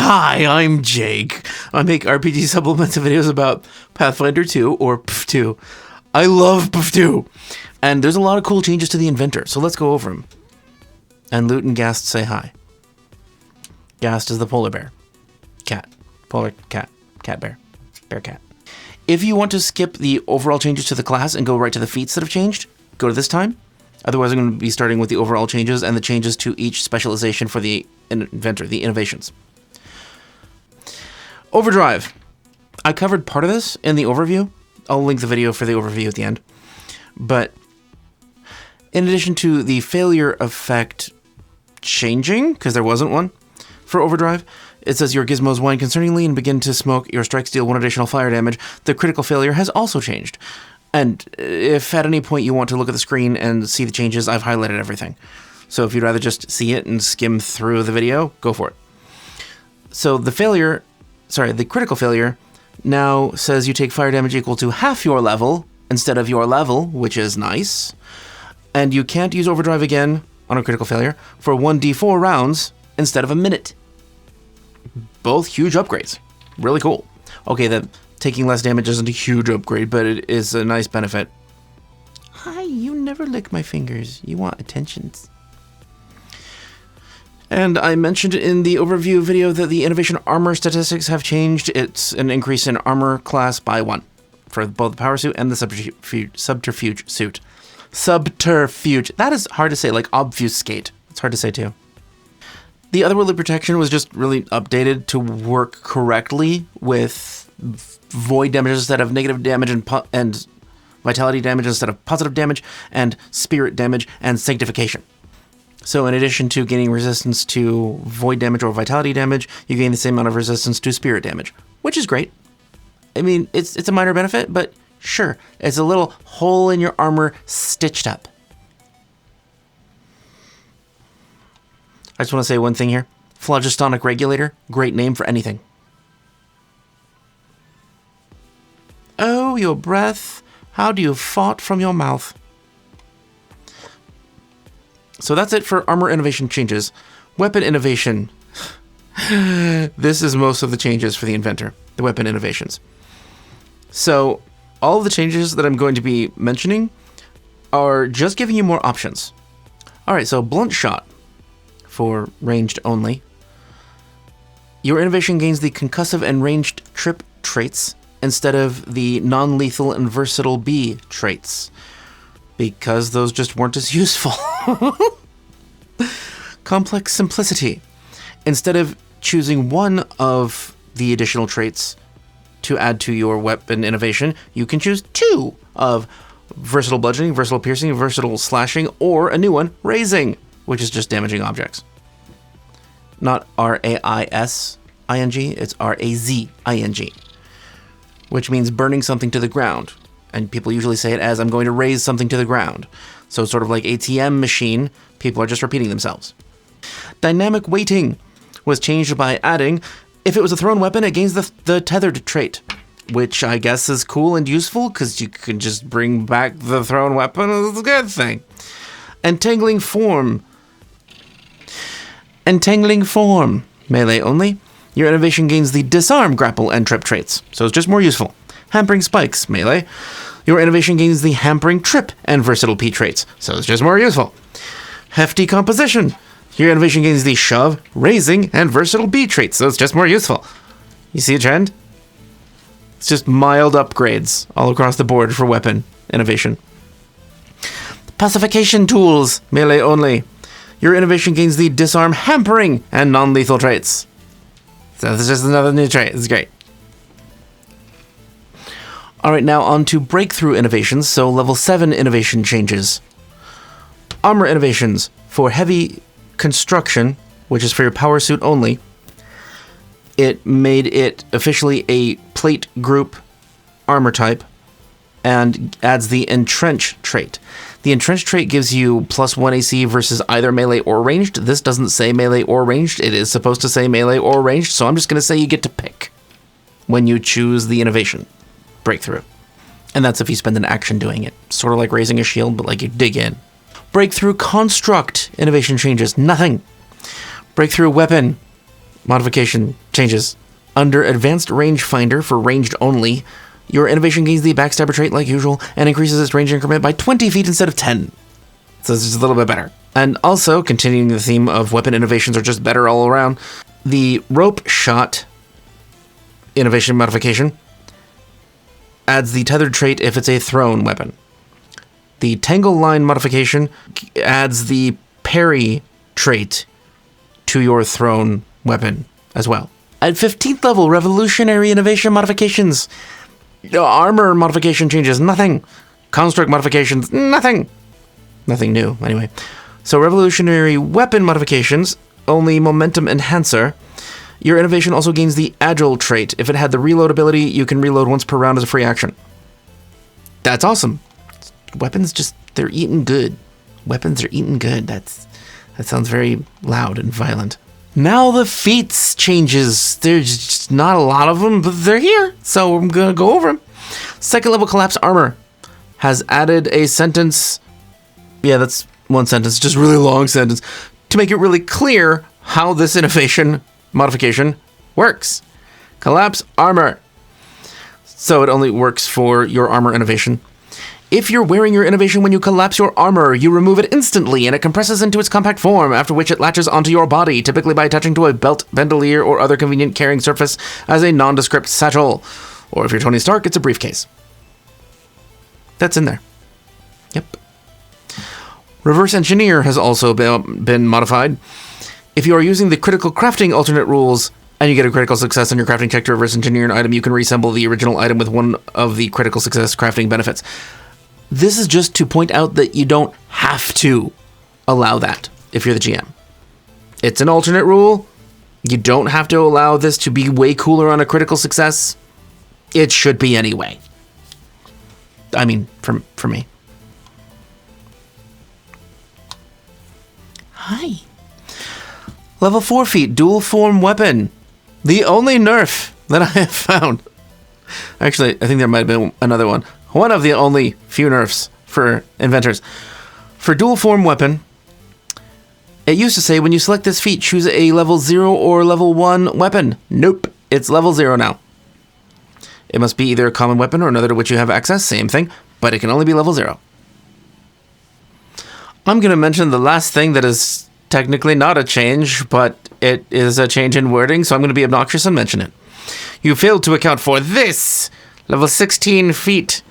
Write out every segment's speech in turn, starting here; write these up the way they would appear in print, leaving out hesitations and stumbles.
Hi, I'm Jake. I make RPG supplements and videos about Pathfinder 2 or PF2. I love PF2. And there's a lot of cool changes to the Inventor, so let's go over them. And Loot and Gast say hi. Gast is the polar bear. Cat. Polar cat. Cat bear. Bear cat. If you want to skip the overall changes to the class and go right to the feats that have changed, go to this time. Otherwise, I'm going to be starting with the overall changes and the changes to each specialization for the Inventor, the innovations. Overdrive. I covered part of this in the overview. I'll link the video for the overview at the end. But in addition to the failure effect changing, because there wasn't one for Overdrive, it says your gizmos whine concerningly and begin to smoke. Your strikes deal 1 additional fire damage. The critical failure has also changed. And if at any point you want to look at the screen and see the changes, I've highlighted everything. So if you'd rather just see it and skim through the video, go for it. So the critical failure now says you take fire damage equal to half your level instead of your level, which is nice. And you can't use Overdrive again on a critical failure for 1d4 rounds instead of a minute. Both huge upgrades. Really cool. Okay, the taking less damage isn't a huge upgrade, but it is a nice benefit. Hi, you never lick my fingers. You want attentions. And I mentioned in the overview video that the innovation armor statistics have changed. It's an increase in armor class by 1 for both the power suit and the subterfuge suit. Subterfuge. That is hard to say, like obfuscate. It's hard to say too. The otherworldly protection was just really updated to work correctly with void damage instead of negative damage and vitality damage instead of positive damage and spirit damage and sanctification. So in addition to gaining resistance to void damage or vitality damage, you gain the same amount of resistance to spirit damage, which is great. I mean, it's a minor benefit, but sure, it's a little hole in your armor stitched up. I just want to say one thing here. Phlogistonic Regulator, great name for anything. Oh, your breath, how do you fart from your mouth? So that's it for armor innovation changes. Weapon innovation. This is most of the changes for the Inventor, the weapon innovations. So all of the changes that I'm going to be mentioning are just giving you more options. All right, so blunt shot for ranged only. Your innovation gains the concussive and ranged trip traits instead of the non-lethal and versatile B traits, because those just weren't as useful. Complex simplicity. Instead of choosing one of the additional traits to add to your weapon innovation, you can choose 2 of versatile bludgeoning, versatile piercing, versatile slashing, or a new one, raising, which is just damaging objects. Not R-A-I-S-I-N-G, it's R-A-Z-I-N-G, which means burning something to the ground. And people usually say it as, I'm going to raise something to the ground. So sort of like ATM machine, people are just repeating themselves. Dynamic weighting was changed by adding, if it was a thrown weapon, it gains the tethered trait, which I guess is cool and useful because you can just bring back the thrown weapon. It's a good thing. Entangling form. Entangling form. Melee only. Your innovation gains the disarm, grapple, and trip traits, so it's just more useful. Hampering spikes. Melee. Your innovation gains the hampering, trip, and versatile P traits, so it's just more useful. Hefty composition. Your innovation gains the shove, raising, and versatile B traits, so it's just more useful. You see a trend? It's just mild upgrades all across the board for weapon innovation. Pacification tools. Melee only. Your innovation gains the disarm, hampering, and non-lethal traits. So this is just another new trait. It's great. Alright, now on to breakthrough innovations, so level 7 innovation changes. Armor innovations for heavy construction, which is for your power suit only. It made it officially a plate group armor type and adds the entrench trait. The entrench trait gives you +1 AC versus either melee or ranged. This doesn't say melee or ranged. It is supposed to say melee or ranged, so I'm just going to say you get to pick when you choose the innovation. Breakthrough. And that's if you spend an action doing it. Sort of like raising a shield, but like you dig in. Breakthrough construct innovation changes. Nothing. Breakthrough weapon modification changes. Under Advanced Rangefinder for ranged only, your innovation gains the Backstabber trait like usual and increases its range increment by 20 feet instead of 10. So it's just a little bit better. And also, continuing the theme of weapon innovations are just better all around, the Rope Shot innovation modification adds the Tethered trait if it's a thrown weapon. The Tangle Line modification adds the Parry trait to your thrown weapon as well. At 15th level, Revolutionary innovation modifications. Armor modification changes, nothing. Construct modifications, nothing. Nothing new, anyway. So Revolutionary weapon modifications, only momentum enhancer. Your innovation also gains the Agile trait. If it had the reload ability, you can reload once per round as a free action. That's awesome. Weapons just, they're eating good. Weapons are eating good. That sounds very loud and violent. Now the Feats changes. There's just not a lot of them, but they're here. So I'm going to go over them. Second level Collapse Armor has added a sentence. Yeah, that's one sentence, just really long sentence, to make it really clear how this innovation modification works. Collapse Armor. So it only works for your armor innovation. If you're wearing your innovation when you collapse your armor, you remove it instantly and it compresses into its compact form, after which it latches onto your body, typically by attaching to a belt, bandolier, or other convenient carrying surface as a nondescript satchel. Or if you're Tony Stark, it's a briefcase. That's in there. Yep. Reverse Engineer has also been modified. If you are using the critical crafting alternate rules and you get a critical success on your crafting check to reverse engineer an item, you can reassemble the original item with one of the critical success crafting benefits. This is just to point out that you don't have to allow that if you're the GM. It's an alternate rule. You don't have to allow this to be way cooler on a critical success. It should be anyway. I mean, for me. Hi. Level 4 feat, dual form weapon. The only nerf that I have found. Actually, I think there might have been another one. One of the only few nerfs for Inventors. For dual form weapon, it used to say when you select this feat, choose a level 0 or level 1 weapon. Nope, it's level 0 now. It must be either a common weapon or another to which you have access, same thing, but it can only be level 0. I'm going to mention the last thing that is technically not a change, but it is a change in wording, so I'm going to be obnoxious and mention it. You failed to account for this! Level 16 feat.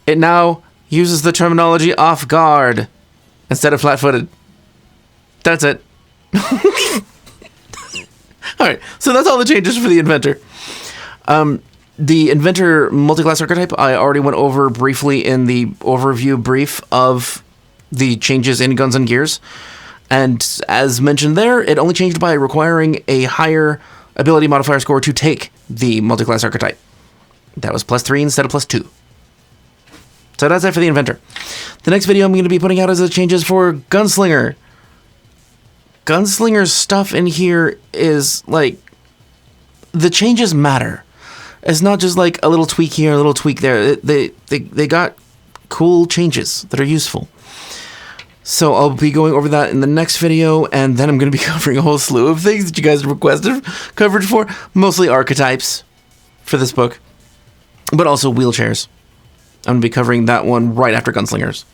It now uses the terminology off guard instead of flat-footed. That's it. Alright, so that's all the changes for the Inventor. The Inventor multi-class archetype, I already went over briefly in the overview brief of the changes in Guns and Gears. And as mentioned there, it only changed by requiring a higher ability modifier score to take the multi-class archetype. That was +3 instead of +2. So that's it for the Inventor. The next video I'm going to be putting out is the changes for Gunslinger. Gunslinger's stuff in here is like, the changes matter. It's not just like a little tweak here, a little tweak there. They got cool changes that are useful. So I'll be going over that in the next video, and then I'm going to be covering a whole slew of things that you guys requested coverage for. Mostly archetypes for this book, but also wheelchairs. I'm going to be covering that one right after Gunslingers.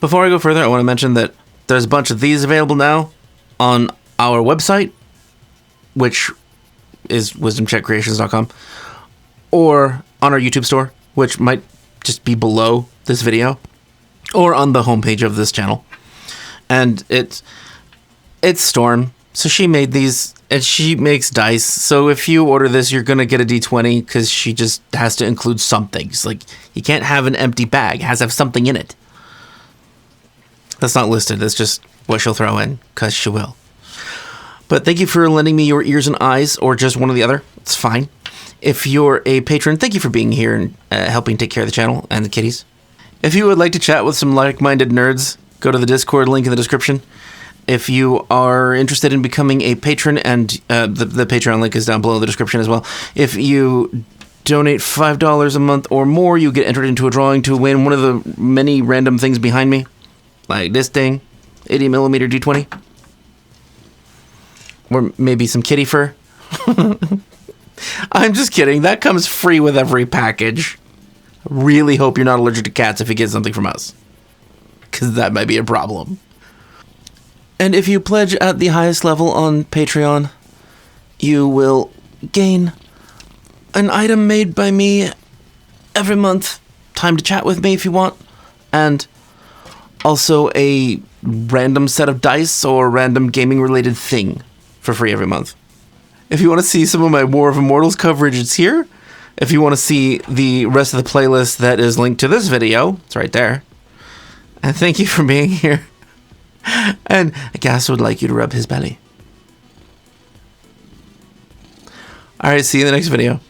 Before I go further, I want to mention that there's a bunch of these available now on our website, which is wisdomcheckcreations.com, or on our YouTube store, which might just be below this video, or on the homepage of this channel. And it's Storm, so she made these, and she makes dice, so if you order this, you're gonna get a D20, because she just has to include something. It's like, you can't have an empty bag, it has to have something in it. That's not listed, that's just what she'll throw in, because she will. But thank you for lending me your ears and eyes, or just one or the other. It's fine. If you're a patron, thank you for being here and helping take care of the channel and the kitties. If you would like to chat with some like-minded nerds, go to the Discord link in the description. If you are interested in becoming a patron, and the Patreon link is down below in the description as well. If you donate $5 a month or more, you get entered into a drawing to win one of the many random things behind me. Like this thing, 80mm D20. Or maybe some kitty fur. I'm just kidding. That comes free with every package. Really hope you're not allergic to cats if you get something from us, because that might be a problem. And if you pledge at the highest level on Patreon, you will gain an item made by me every month, time to chat with me if you want, and also a random set of dice or random gaming related thing for free every month. If you want to see some of my War of Immortals coverage, it's here. If you want to see the rest of the playlist that is linked to this video, it's right there. And thank you for being here. And Gas would like you to rub his belly. Alright, see you in the next video.